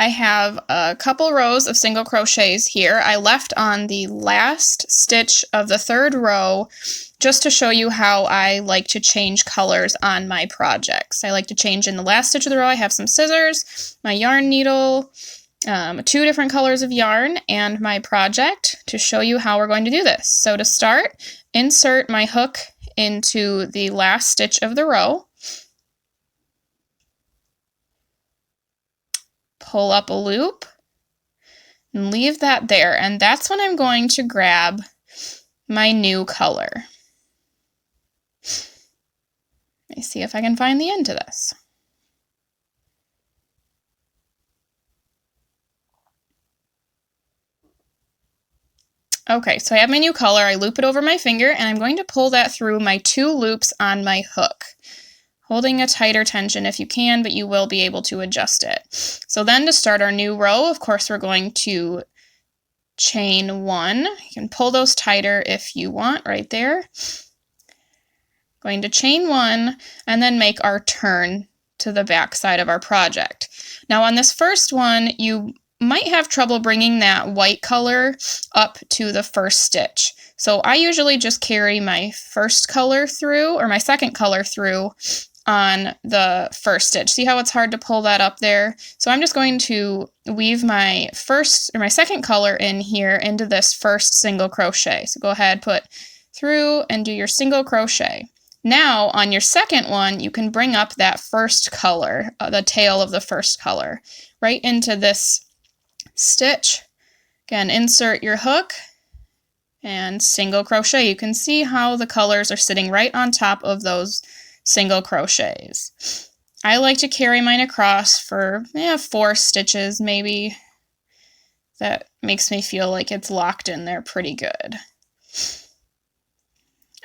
I have a couple rows of single crochets here. I left on the last stitch of the third row just to show you how I like to change colors on my projects. I like to change in the last stitch of the row. I have some scissors, my yarn needle, 2 different colors of yarn, and my project to show you how we're going to do this. So to start, insert my hook into the last stitch of the row. Pull up a loop and leave that there, and that's when I'm going to grab my new color. Let me see if I can find the end to this. Okay, so I have my new color. I loop it over my finger, and I'm going to pull that through my 2 loops on my hook. Holding a tighter tension if you can, but you will be able to adjust it. So then to start our new row, of course, we're going to chain 1. You can pull those tighter if you want right there. Going to chain 1 and then make our turn to the back side of our project. Now on this first one, you might have trouble bringing that white color up to the first stitch. So I usually just carry my first color through, or my second color through, on the first stitch. See how it's hard to pull that up there? So I'm just going to weave my second color in here into this first single crochet. So go ahead, put through and do your single crochet. Now on your second one, you can bring up that first color, the tail of the first color, right into this stitch. Again, insert your hook and single crochet. You can see how the colors are sitting right on top of those single crochets. I like to carry mine across for 4 stitches maybe. That makes me feel like it's locked in there pretty good.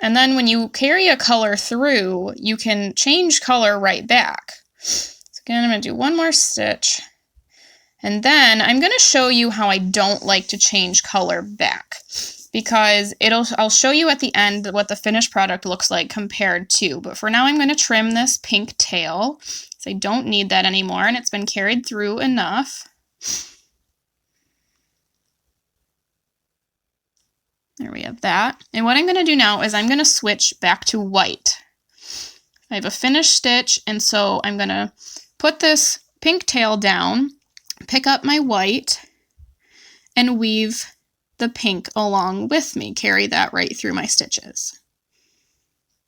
And then when you carry a color through, you can change color right back. So again, I'm going to do 1 more stitch. And then I'm going to show you how I don't like to change color back, because I'll show you at the end what the finished product looks like compared to. But for now, I'm going to trim this pink tail, so I don't need that anymore, and it's been carried through enough. There we have that. And what I'm going to do now is I'm going to switch back to white. I have a finished stitch, and so I'm going to put this pink tail down, pick up my white, and weave the pink along with me. Carry that right through my stitches.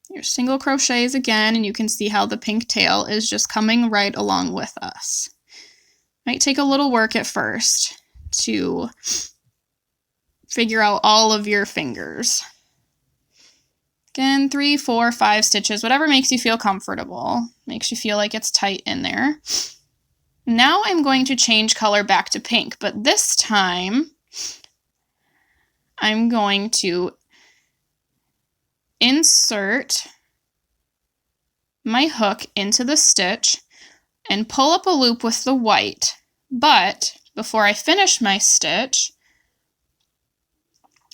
Your single crochets again, and you can see how the pink tail is just coming right along with us. Might take a little work at first to figure out all of your fingers. Again, 3, 4, 5 stitches, whatever makes you feel comfortable. Makes you feel like it's tight in there. Now I'm going to change color back to pink, but this time I'm going to insert my hook into the stitch and pull up a loop with the white. But before I finish my stitch,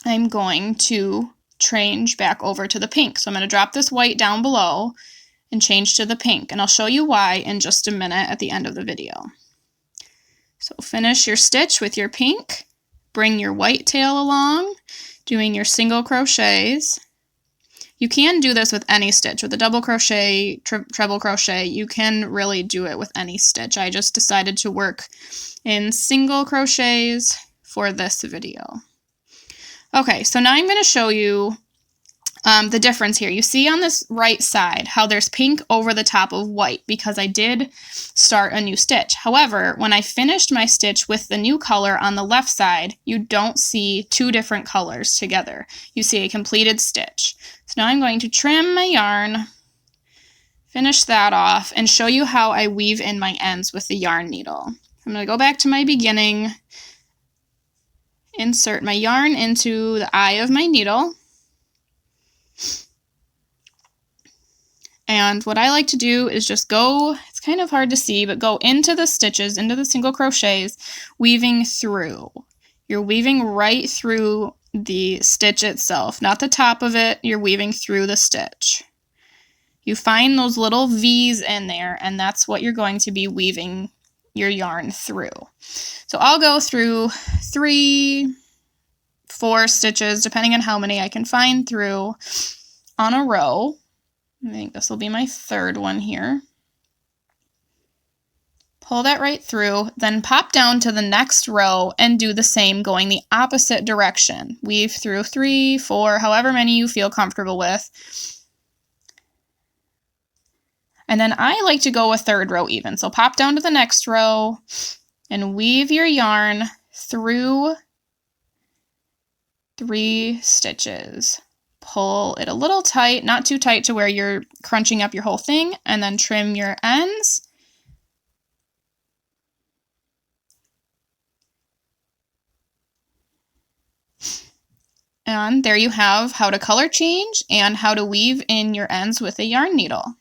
I'm going to change back over to the pink. So I'm going to drop this white down below and change to the pink. And I'll show you why in just a minute at the end of the video. So finish your stitch with your pink. Bring your white tail along, doing your single crochets. You can do this with any stitch. With a double crochet, treble crochet, you can really do it with any stitch. I just decided to work in single crochets for this video. Okay, so now I'm going to show you the difference here. You see on this right side how there's pink over the top of white because I did start a new stitch. However, when I finished my stitch with the new color on the left side, you don't see 2 different colors together. You see a completed stitch. So now I'm going to trim my yarn, finish that off, and show you how I weave in my ends with the yarn needle. I'm going to go back to my beginning, insert my yarn into the eye of my needle. And what I like to do is just go, it's kind of hard to see, but go into the stitches, into the single crochets, weaving through. You're weaving right through the stitch itself, not the top of it, you're weaving through the stitch. You find those little V's in there, and that's what you're going to be weaving your yarn through. So I'll go through 3, 4 stitches, depending on how many I can find through on a row. I think this will be my 3rd one here. Pull that right through, then pop down to the next row and do the same, going the opposite direction. Weave through 3, 4, however many you feel comfortable with. And then I like to go a 3rd row even. So pop down to the next row and weave your yarn through 3 stitches. Pull it a little tight, not too tight to where you're crunching up your whole thing, and then trim your ends. And there you have how to color change and how to weave in your ends with a yarn needle.